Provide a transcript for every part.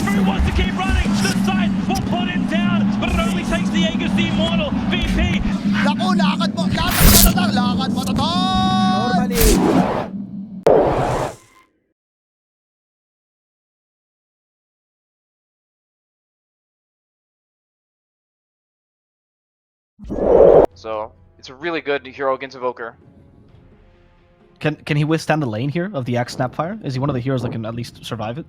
Who wants to keep running? The side will put him down, but it only takes the Aegis the Immortal. VP. Naku, lakad mo to tol! Normally. So it's a really good hero against Evoker. Can he withstand the lane here of the Axe Snapfire? Is he one of the heroes that can at least survive it?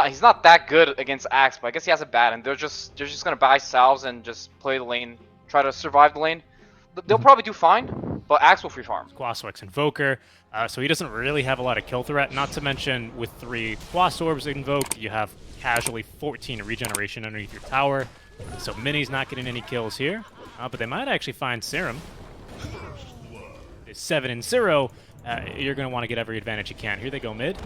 He's not that good against Axe, but I guess he has a bad, and they're just gonna buy salves and just play the lane, try to survive the lane. They'll probably do fine, but Axe will free farm. Quaswex Invoker, so he doesn't really have a lot of kill threat. Not to mention, with 3 Quas Orbs Invoke, you have casually 14 regeneration underneath your tower. So Mini's not getting any kills here, but they might actually find Serum. It's 7-0. You're going to want to get every advantage you can. Here they go mid.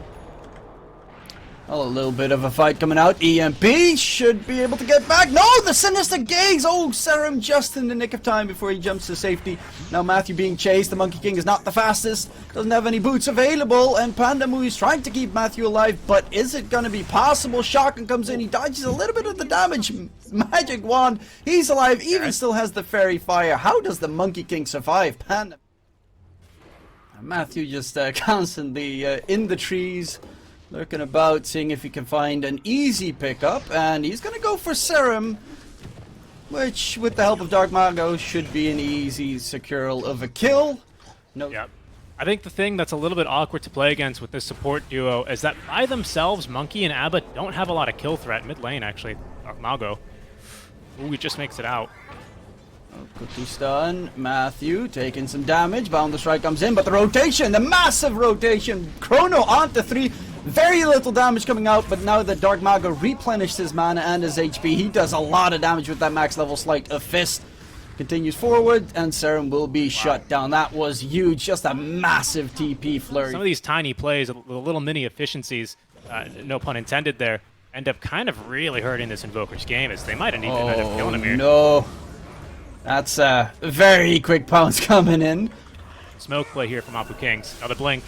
Well, a little bit of a fight coming out. EMP should be able to get back. No, the Sinister Gaze! Oh, Serum just in the nick of time before he jumps to safety. Now Matthew being chased. The Monkey King is not the fastest. Doesn't have any boots available. And Pandamu is trying to keep Matthew alive. But is it going to be possible? Shotgun comes in. He dodges a little bit of the damage. Magic Wand. He's alive. Even still has the Fairy Fire. How does the Monkey King survive? Matthew just constantly in the trees, lurking about, seeing if he can find an easy pickup, and he's gonna go for Serum, which, with the help of Dark Mago, should be an easy secural of a kill. No. Yep. I think the thing that's a little bit awkward to play against with this support duo is that by themselves, Monkey and Abba don't have a lot of kill threat mid lane, actually. Dark Mago. Ooh, he just makes it out. Quickly stun. Matthew taking some damage. Boundless Strike comes in, but the rotation, the massive rotation. Chrono onto 3. Very little damage coming out, but now that Dark Mago replenished his mana and his HP, he does a lot of damage with that max level Sleight of Fist. Continues forward, and Serum will be shut down. That was huge. Just a massive TP flurry. Some of these tiny plays, the little mini efficiencies, no pun intended there, end up kind of really hurting this Invoker's game, as they might have needed to end up killing him here. No. That's a very quick pounce coming in. Smoke play here from Apu Kings. Another blink.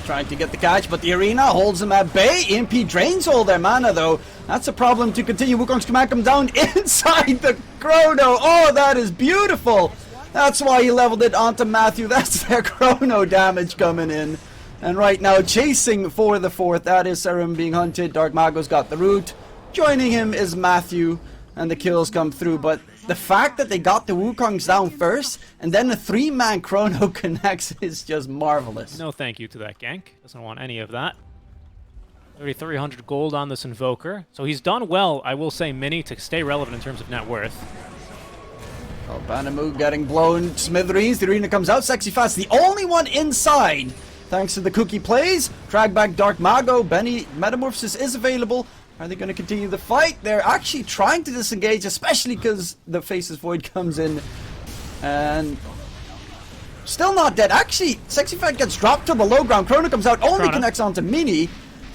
Trying to get the catch, but the Arena holds him at bay. EMP drains all their mana, though. That's a problem to continue. Wukong's command come down inside the Chrono. Oh, that is beautiful. That's why he leveled it onto Matthew. That's their Chrono damage coming in. And right now, chasing for the 4th. That is Serum being hunted. Dark Mago's got the root. Joining him is Matthew, and the kills come through, but the fact that they got the Wukongs down first, and then a 3-man Chrono connects is just marvelous. No thank you to that gank. Doesn't want any of that. 3,300 gold on this Invoker. So he's done well, I will say, Mini, to stay relevant in terms of net worth. Oh, Banamu getting blown smithereens. The Arena comes out. Sexy Fast, the only one inside. Thanks to the cookie plays. Drag back Dark Mago. Benny Metamorphosis is available. Are they going to continue the fight? They're actually trying to disengage, especially because the Faceless Void comes in. And still not dead. Actually, Sexy Fat gets dropped to the low ground. Chrono comes out, only connects onto Mini.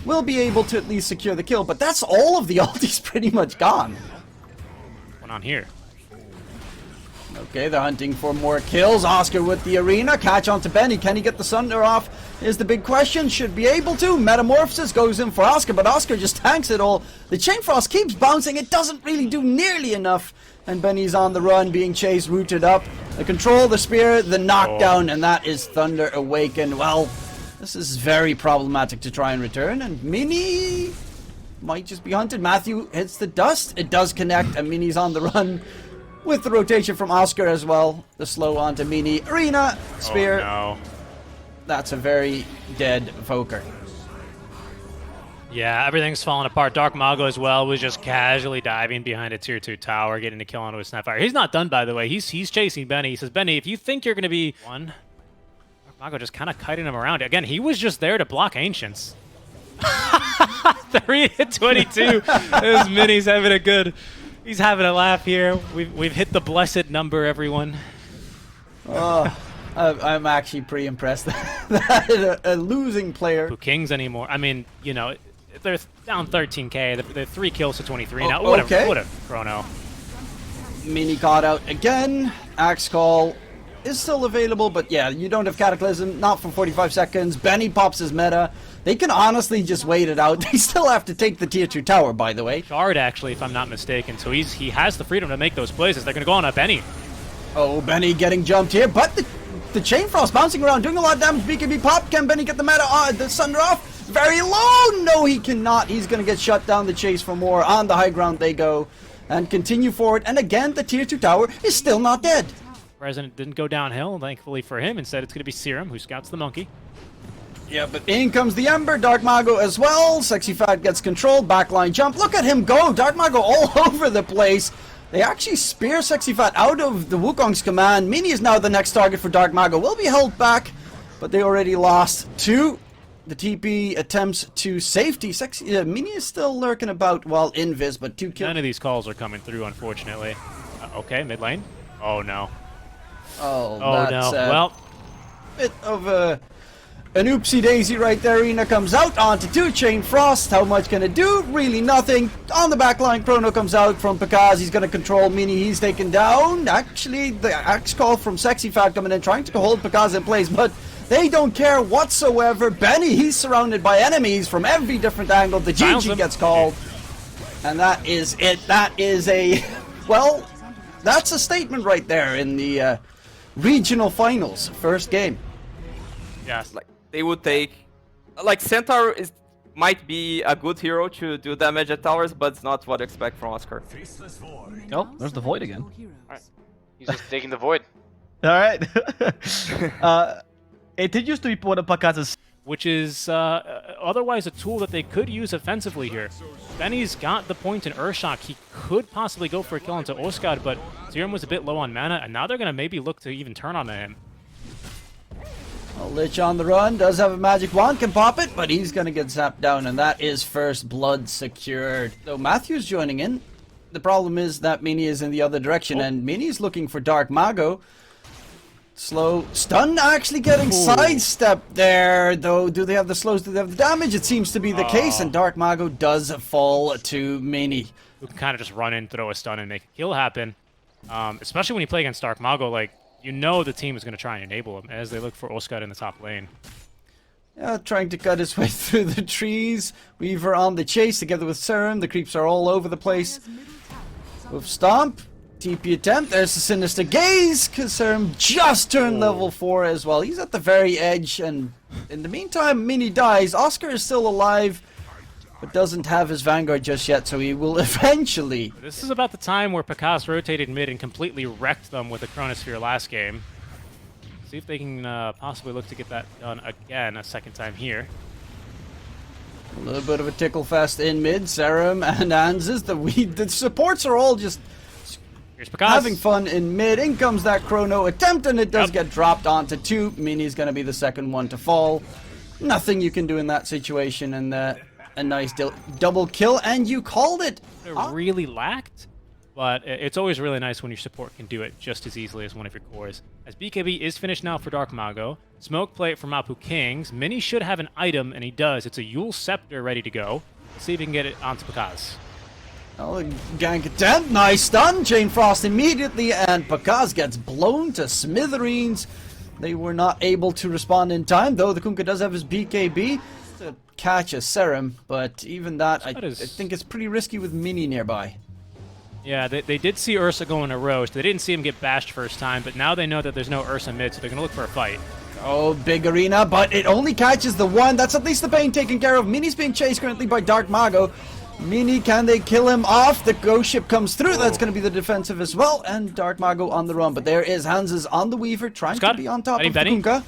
Will be able to at least secure the kill, but that's all of the ultis pretty much gone. What's on here? Okay, they're hunting for more kills. Oscar with the Arena. Catch onto Benny. Can he get the Sunder off? Is the big question. Should be able to. Metamorphosis goes in for Oscar, but Oscar just tanks it all. The Chain Frost keeps bouncing. It doesn't really do nearly enough. And Benny's on the run, being chased, rooted up. The control, the spear, the knockdown, and that is Thunder Awaken. Well, this is very problematic to try and return. And Mini might just be hunted. Matthew hits the dust. It does connect, and Mini's on the run. With the rotation from Oscar as well. The slow onto Mini. Arena. Spear. Oh, no. That's a very dead Voker. Yeah, everything's falling apart. Dark Mago as well was just casually diving behind a tier 2 tower, getting a kill onto a Snapfire. He's not done, by the way. He's chasing Benny. He says, Benny, if you think you're going to be one, Dark Mago just kind of kiting him around. Again, he was just there to block Ancients. 3-22. This Mini's having a good... He's having a laugh here. We've hit the blessed number, everyone. Oh, I'm actually pretty impressed that a losing player. Who Kings anymore? I mean, you know, they're down 13k. They're 3 kills to 23 now. What a Chrono. Mini caught out again. Axe Call is still available, but yeah, you don't have Cataclysm. Not for 45 seconds. Benny pops his meta. They can honestly just wait it out. They still have to take the tier 2 tower, by the way. Shard, actually, if I'm not mistaken. So he has the freedom to make those plays. They're going to go on a Benny. Oh, Benny getting jumped here, but the Chain Frost bouncing around, doing a lot of damage. BKB pop. Can Benny get the meta? The Sunder off. Very low. No, he cannot. He's going to get shut down. The chase for more. On the high ground they go and continue forward. And again, the tier 2 tower is still not dead. President didn't go downhill, thankfully for him. Instead, it's going to be Serum who scouts the monkey. Yeah, but in comes the Ember, Dark Mago as well. Sexy Fat gets controlled, backline jump. Look at him go, Dark Mago all over the place. They actually spear Sexy Fat out of the Wukong's command. Mini is now the next target for Dark Mago. Will be held back, but they already lost to the TP attempts to safety. Mini is still lurking about while invis, but 2 kills. None of these calls are coming through, unfortunately. Okay, mid lane. Oh, no. Oh, no. Well, bit of an oopsie daisy right there. Arena comes out onto 2 Chain Frost. How much can it do? Really nothing. On the back line, Chrono comes out from Pakaz. He's going to control Mini. He's taken down. Actually, the axe call from Sexy Fat coming in, trying to hold Pakaz in place, but they don't care whatsoever. Benny, he's surrounded by enemies from every different angle. The GG gets called. And that is it. That is a... Well, that's a statement right there in the regional finals. First game. yes. Like they would take, like Centaur might be a good hero to do damage at towers, but it's not what you expect from Oscar. Oh, there's the Void again. He's just digging the void. Alright. It did used to be one of Pakaz's, which is otherwise a tool that they could use offensively here. Benny's got the point in Urshak. He could possibly go for a kill into Oskar, but Serum was a bit low on mana, and now they're going to maybe look to even turn on him. Well, Lich on the run, does have a magic wand, can pop it, but he's going to get zapped down, and that is first blood secured. So Matthew's joining in. The problem is that Mini is in the other direction, and Mini's looking for Dark Mago. Slow stun actually getting sidestepped there, though. Do they have the slows? Do they have the damage? It seems to be the case, and Dark Mago does fall to Mini. Who can kind of just run in, throw a stun, and make a kill happen. Especially when you play against Dark Mago, like, you know the team is going to try and enable him as they look for Oskar in the top lane. Yeah, trying to cut his way through the trees. Weaver on the chase together with Serum. The creeps are all over the place. With Stomp. TP attempt. There's the Sinister Gaze, because Serum just turned level 4 as well. He's at the very edge, and in the meantime, Mini dies. Oscar is still alive, but doesn't have his Vanguard just yet, so he will eventually... This is about the time where Pakaz rotated mid and completely wrecked them with the Chronosphere last game. See if they can possibly look to get that done again a second time here. A little bit of a tickle fest in mid. Serum and Anzes. The supports are all just... Here's Pakaz. having fun in mid. In comes that Chrono attempt, and it does get dropped onto 2. Mini's going to be the second one to fall. Nothing you can do in that situation, and a nice double kill, and you called it. It really lacked, but it's always really nice when your support can do it just as easily as one of your cores. As BKB is finished now for Dark Mago, Smoke plate for Mapu Kings. Mini should have an item, and he does. It's a Yule Scepter ready to go. Let's see if he can get it onto Pakaz. Oh, gank attempt, nice stun, Chain Frost immediately, and Pakaz gets blown to smithereens. They were not able to respond in time, though the Kunkka does have his BKB to catch a Serum, but even that, I think it's pretty risky with Mini nearby. Yeah, they did see Ursa go in a roast. They didn't see him get bashed first time, but now they know that there's no Ursa mid, so they're going to look for a fight. Oh, big arena, but it only catches the one. That's at least the pain taken care of. Mini's being chased currently by Dark Mago. Mini, can they kill him off? The ghost ship comes through. That's going to be the defensive as well. And Dark Mago on the run. But there is Hanses on the Weaver, trying to be on top of the Kunkka.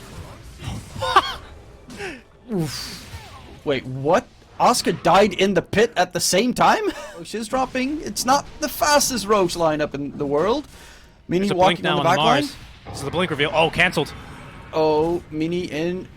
Oof. Wait, what? Oscar died in the pit at the same time? Roche is dropping. It's not the fastest Roche lineup in the world. Mini walking on the back line. This is the blink reveal. Oh, cancelled. Oh, Mini in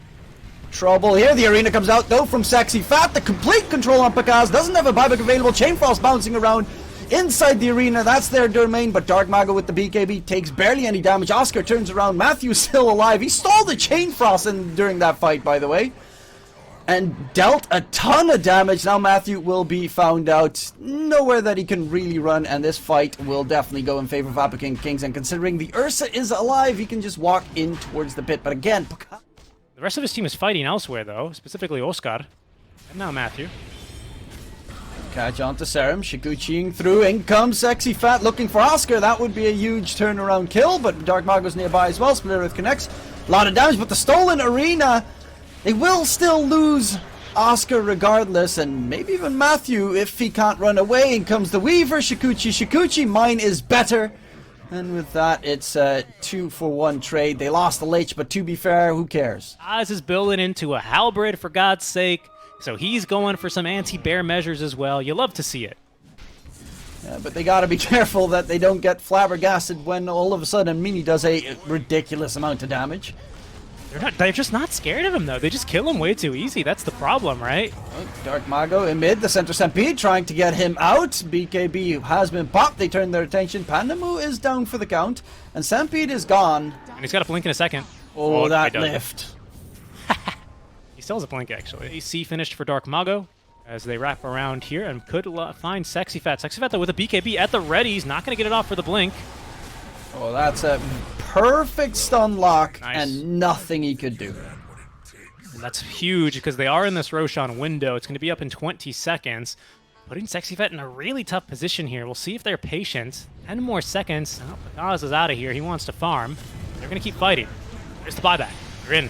trouble here. The arena comes out though from Sexy Fat. The complete control on Pakaz. Doesn't have a buyback available. Chain Frost bouncing around inside the arena. That's their domain, but Dark Mago with the BKB takes barely any damage. Oscar turns around. Matthew's still alive. He stole the Chain Frost during that fight, by the way, and dealt a ton of damage. Now Matthew will be found out. Nowhere that he can really run, and this fight will definitely go in favor of Awaken Kings. And considering the Ursa is alive, he can just walk in towards the pit. But again, Pakaz... The rest of his team is fighting elsewhere, though, specifically Oskar. And now Matthew. Catch onto Serum, Shiguchiing through, in comes Sexy Fat looking for Oscar. That would be a huge turnaround kill, but Dark Mago's nearby as well. Splitter Earth connects. A lot of damage, but the stolen arena, they will still lose Oscar regardless, and maybe even Matthew if he can't run away. In comes the Weaver, Shikuchi, mine is better. And with that, it's a 2-for-1 trade. They lost the Lich, but to be fair, who cares? Oz is building into a halberd, for God's sake. So he's going for some anti-bear measures as well. You love to see it. Yeah, but they gotta be careful that they don't get flabbergasted when all of a sudden Mini does a ridiculous amount of damage. They're just not scared of him, though. They just kill him way too easy. That's the problem, right? Dark Mago in mid, the center Stampede trying to get him out. BKB has been popped. They turn their attention. Pandamu is down for the count, and Stampede is gone. And he's got a blink in a second. Oh, that he doesn't. lift. He still has a blink, actually. AC finished for Dark Mago as they wrap around here and could find Sexy Fat. Sexy Fat, though, with a BKB at the ready. He's not going to get it off for the blink. Oh, that's a perfect stun lock, Nice. and nothing he could do. And that's huge because they are in this Roshan window. It's going to be up in 20 seconds. Putting Sexy Fat in a really tough position here. We'll see if they're patient. 10 more seconds. Oh, Pagaz is out of here. He wants to farm. They're going to keep fighting. There's the buyback. They're in.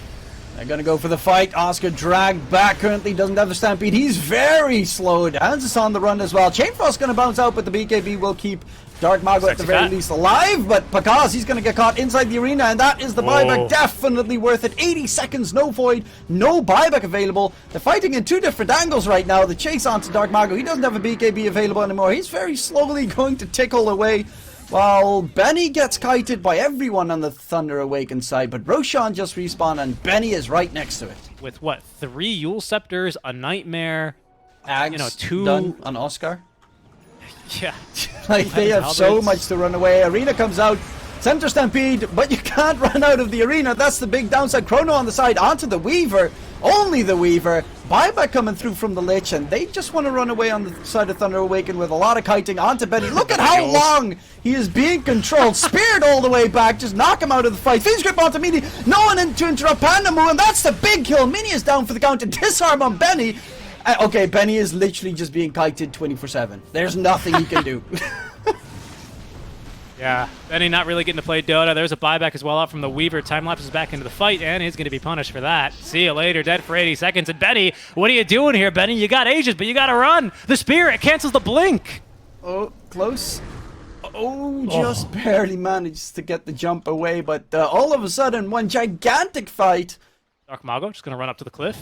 They're gonna go for the fight. Oscar dragged back, currently doesn't have the Stampede. He's very slowed. Hans is on the run as well. Chainfrost's gonna bounce out, but the BKB will keep Dark Mago at the very least alive. But Pagaz, he's gonna get caught inside the arena, and that is the buyback. Definitely worth it. 80 seconds, no void, no buyback available. They're fighting in two different angles right now. The chase onto Dark Mago. He doesn't have a BKB available anymore. He's very slowly going to tickle away, while Benny gets kited by everyone on the Thunder Awaken side, but Roshan just respawned and Benny is right next to it. With what? 3 Yule Scepters, a Nightmare, Ags 2 done on Oscar. Yeah. Like, they have so much to run away. Arena comes out, center Stampede, but you can't run out of the arena. That's the big downside. Chrono on the side, onto the Weaver. Only the Weaver. Buyback coming through from the Lich, and they just want to run away on the side of Thunder Awaken with a lot of kiting onto Benny. Look at how long he is being controlled. Speared all the way back. Just knock him out of the fight. Fiend's Grip onto Mini. No one in to interrupt Pandamu, and that's the big kill. Mini is down for the count. And disarm on Benny. Okay, Benny is literally just being kited 24/7. There's nothing he can do. Yeah, Benny not really getting to play Dota. There's a buyback as well out from the Weaver. Time lapses back into the fight, and he's going to be punished for that. See you later, dead for 80 seconds. And Benny, what are you doing here, Benny? You got Aegis, but you got to run. The Spirit cancels the blink. Oh, close. Oh, just barely managed to get the jump away, but all of a sudden, one gigantic fight. Dark Mago just going to run up to the cliff.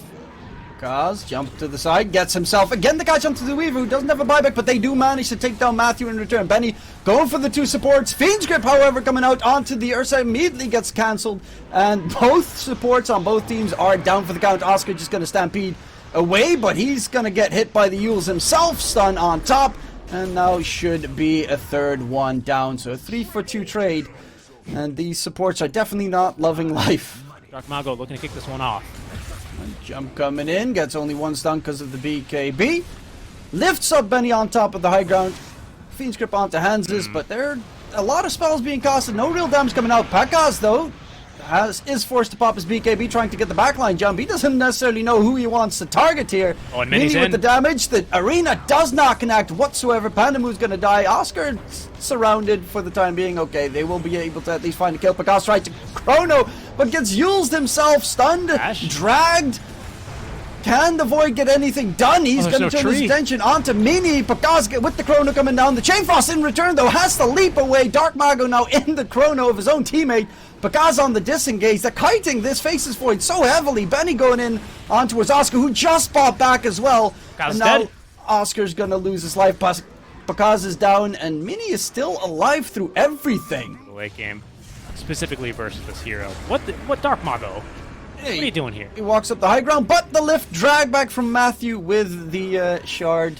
Kaz jump to the side, gets himself again the catch onto the Weaver, who doesn't have a buyback, but they do manage to take down Matthew in return. Benny going for the 2 supports. Fiend's Grip, however, coming out onto the Ursa, immediately gets cancelled, and both supports on both teams are down for the count. Oscar just going to Stampede away, but he's going to get hit by the Yules himself. Stun on top, and now should be a third one down. So a 3-for-2 trade, and these supports are definitely not loving life. Dark Mago looking to kick this one off. Jump coming in, gets only 1 stun because of the BKB. Lifts up Benny on top of the high ground. Fiend's Grip onto Hanses, but there are a lot of spells being casted. No real damage coming out. Pekaz, though, is forced to pop his BKB, trying to get the backline jump. He doesn't necessarily know who he wants to target here. Oh, and Mini's Mini with in. the damage. The arena does not connect whatsoever. Pandamu's going to die. Oscar surrounded for the time being. Okay, they will be able to at least find a kill. Pekaz tries to Chrono, but gets Yulesed himself, stunned, dragged. Can the Void get anything done? He's going to turn his attention onto Mini. Pekaz with the Chrono coming down. The Chainfrost in return, though, has to leap away. Dark Mago now in the Chrono of his own teammate. Pekaz on the disengage. They're kiting this faces Void so heavily. Benny going in on towards Oscar, who just bought back as well. Pekaz and now dead. Oscar's going to lose his life. Pekaz is down, and Mini is still alive through everything. The late game, specifically versus this hero. What Dark Mago? What are you doing here? He walks up the high ground, but the lift drag back from Matthew with the shard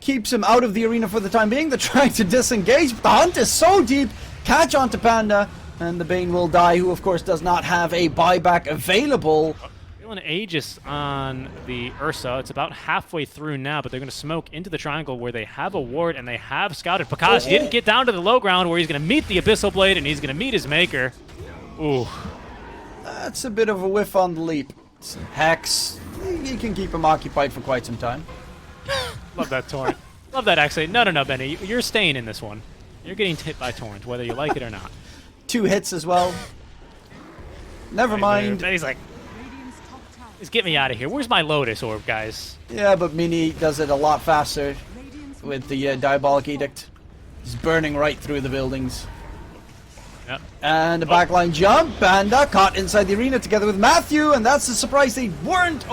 keeps him out of the arena for the time being. They're trying to disengage, but the hunt is so deep. Catch onto Panda, and the Bane will die, who of course does not have a buyback available. Feeling Aegis on the Ursa. It's about halfway through now, but they're going to smoke into the triangle where they have a ward and they have scouted. Pekaz didn't get down to the low ground where he's going to meet the Abyssal Blade and he's going to meet his maker. Ooh. That's a bit of a whiff on the leap. Hex. he can keep him occupied for quite some time. Love that Torrent. Love that actually. No, Benny. You're staying in this one. You're getting hit by Torrent, whether you like it or not. 2 hits as well. Never mind. Benny's like, just get me out of here. Where's my Lotus Orb, guys? Yeah, but Mini does it a lot faster with the Diabolic Edict. He's burning right through the buildings. Yep. And a backline jump, and caught inside the arena together with Matthew, and that's a surprise they weren't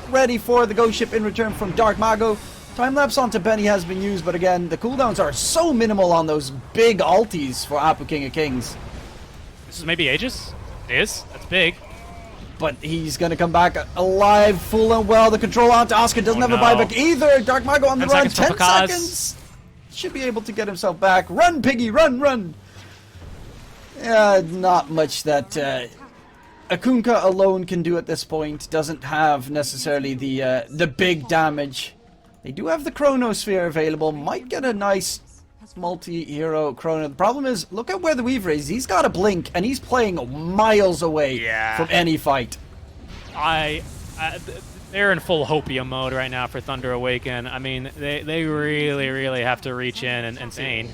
ready for the ghost ship in return from Dark Mago. Time lapse onto Benny has been used, but again, the cooldowns are so minimal on those big ultis for APU King of Kings. This is maybe Aegis? It is? That's big. But he's going to come back alive, full and well. The control onto Oscar doesn't have a buyback either. Dark Mago on the 10 run. seconds 10 for Pakaz. seconds. Should be able to get himself back. Run, Piggy, run, run. Yeah, not much that Akunka alone can do at this point. Doesn't have necessarily the big damage. They do have the Chronosphere available. Might get a nice multi-hero Chrono. The problem is, look at where the Weaver is. He's got a blink, and he's playing miles away from any fight. They're in full Hopium mode right now for Thunder Awaken. I mean, they really have to reach in and Zane.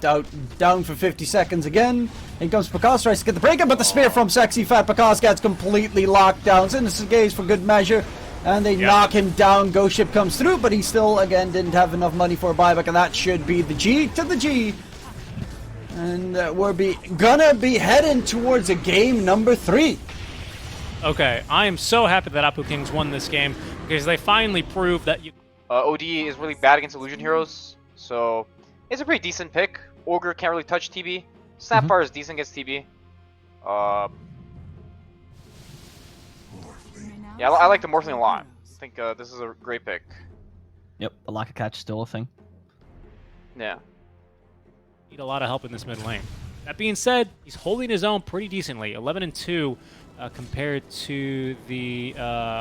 Down for 50 seconds again. In comes Pakaz, tries to get the break up, but the spear from Sexy Fat Pakaz gets completely locked down. Innocent Gaze for good measure. And they knock him down. Ghost Ship comes through, but he still, again, didn't have enough money for a buyback, and that should be the G to the G. And we're gonna be heading towards a game number 3. Okay, I am so happy that APU Kings won this game, because they finally proved that you... OD is really bad against illusion heroes, so it's a pretty decent pick. Ogre can't really touch TB. Snapfire is decent against TB. Yeah, I like the Morphling a lot. I think this is a great pick. Yep, the lack of catch still a thing. Yeah. Need a lot of help in this mid lane. That being said, he's holding his own pretty decently. 11-2 compared to the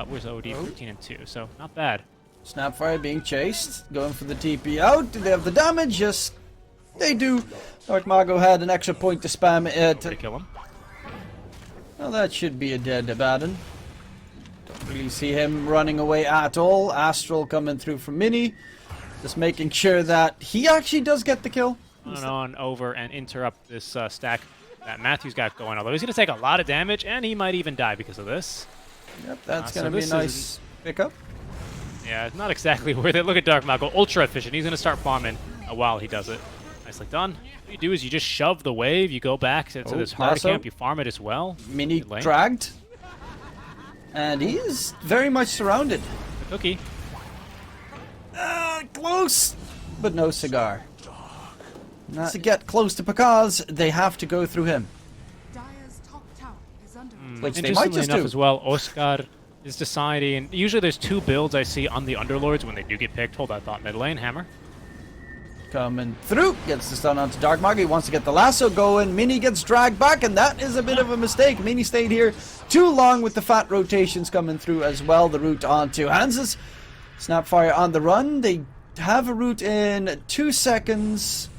where's OD? 13-2. So not bad. Snapfire being chased, going for the TP out. Do they have the damage? Yes, they do. Dark Mago had an extra point to spam it. To kill him. Well, that should be a dead Abaddon. Don't really see him running away at all. Astral coming through from Mini. Just making sure that he actually does get the kill. On over and interrupt this stack that Matthew's got going. Although he's going to take a lot of damage, and he might even die because of this. Yep, that's going to be a nice pickup. Yeah, not exactly worth it. Look at Dark Mago, ultra efficient. He's going to start farming while he does it. Nicely done. What you do is you just shove the wave, you go back to this hard camp, you farm it as well. Mini dragged. And he is very much surrounded. The cookie. Close, but no cigar. Not to get close to Pakaz, they have to go through him. Which they might just do. As well, Oscar is deciding. Usually there's 2 builds I see on the Underlords when they do get picked. Hold that thought, mid lane, Hammer. Coming through, gets the stun onto Dark Mago. He wants to get the lasso going. Mini gets dragged back, and that is a bit of a mistake. Mini stayed here too long with the fat rotations coming through as well. The route onto Hanses. Snapfire on the run. They have a route in 2 seconds.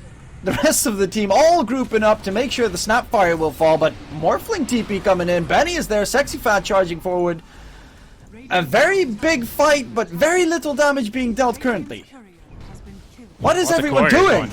The rest of the team all grouping up to make sure the Snapfire will fall, but Morphling TP coming in. Benny is there, Sexy Fat charging forward. A very big fight, but very little damage being dealt currently. What is everyone doing?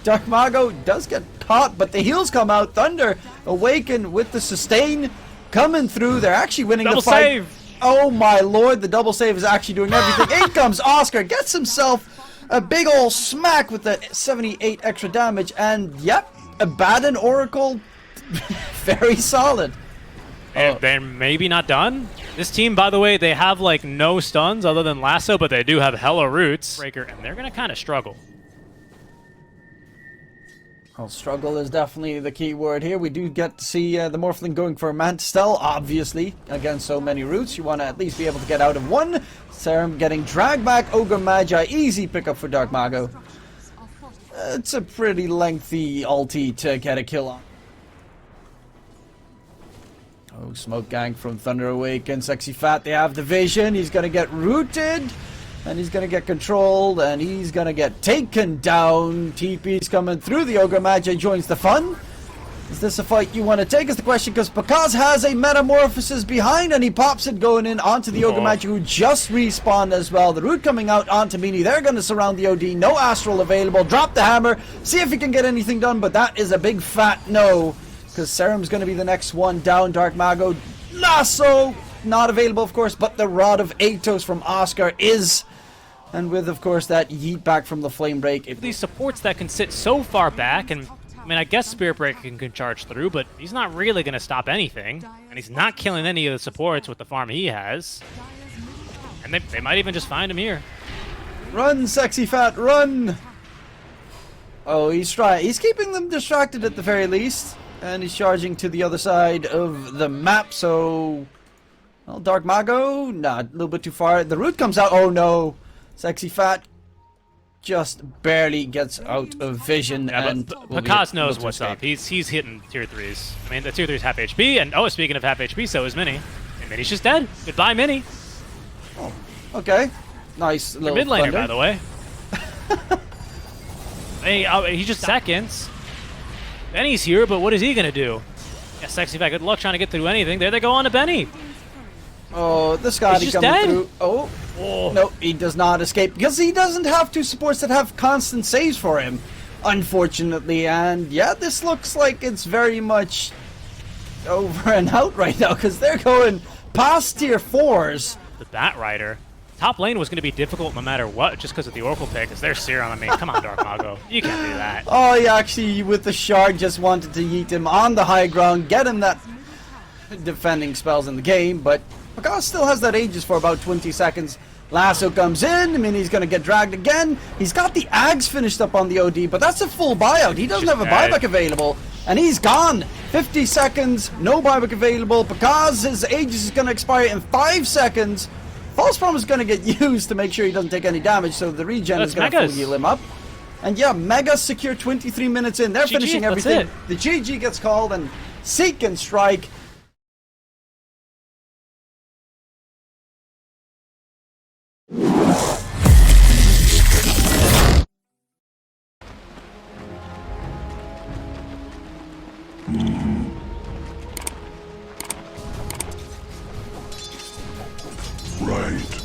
Dark Mago does get caught, but the heals come out. Thunder Awaken with the sustain coming through. They're actually winning the fight. Save. Oh my lord, the double save is actually doing everything. In comes Oscar, gets himself a big ol' smack with the 78 extra damage, and yep, Abaddon Oracle, very solid. And they're maybe not done. This team, by the way, they have like no stuns other than lasso, but they do have hella roots. Breaker, and they're gonna kind of struggle. Well, struggle is definitely the key word here. We do get to see the Morphling going for a Mantistel, obviously. Against so many roots, you want to at least be able to get out of one. Serum getting dragged back. Ogre Magi, easy pickup for Dark Mago. It's a pretty lengthy ulti to get a kill on. Oh, Smoke Gang from Thunder Awaken. Sexy Fat, they have the vision. He's going to get rooted. And he's going to get controlled, and he's going to get taken down. TP's coming through. The Ogre Magi joins the fun. Is this a fight you want to take is the question, because Pakaz has a Metamorphosis behind and he pops it going in onto the Ogre Magic, who just respawned as well. The root coming out onto Mini. They're going to surround the OD. No Astral available. Drop the hammer. See if he can get anything done, but that is a big fat no, because Serum's going to be the next one down. Dark Mago. Lasso not available, of course, but the Rod of Atos from Oscar is. And with, of course, that yeet back from the Flame Break. These supports that can sit so far back, and I mean, I guess Spirit Breaker can charge through, but he's not really going to stop anything. And he's not killing any of the supports with the farm he has. And they might even just find him here. Run, Sexy Fat, run! Oh, he's keeping them distracted at the very least. And he's charging to the other side of the map, so... Well, Dark Mago, nah, a little bit too far. The root comes out, oh no! Sexy Fat just barely gets out of vision, yeah, and Pakaz knows what's up. He's hitting tier 3s. I mean, the tier 3's half HP, and oh, speaking of half HP, so is Mini. And Mini's just dead. Goodbye, Mini. Oh, okay. Nice little mid laner, thunder. by the way. Hey, he just seconds. Benny's here, but what is he gonna do? Yeah, Sexy Fat, good luck trying to get through anything. There they go on to Benny. Oh, this guy He's coming just dead. through. Oh. No, he does not escape because he doesn't have two supports that have constant saves for him, unfortunately. And yeah, this looks like it's very much over and out right now because they're going past tier 4s. The Bat Rider. Top lane was going to be difficult no matter what, just because of the Oracle pick, because they're Serum. I mean, come on, Dark Mago. You can't do that. Oh, he actually, with the shard, just wanted to yeet him on the high ground, get him that defending spells in the game, but Pakaz still has that Aegis for about 20 seconds. Lasso comes in, I mean, he's going to get dragged again. He's got the Ags finished up on the OD, but that's a full buyout. He doesn't have a buyback available, and he's gone. 50 seconds, no buyback available. Pakaz, his Aegis is going to expire in 5 seconds. False Promise is going to get used to make sure he doesn't take any damage, so the regen is going to full heal him up. And yeah, Megas secure 23 minutes in. They're finishing everything. The GG gets called, and SeekNStrike. Right.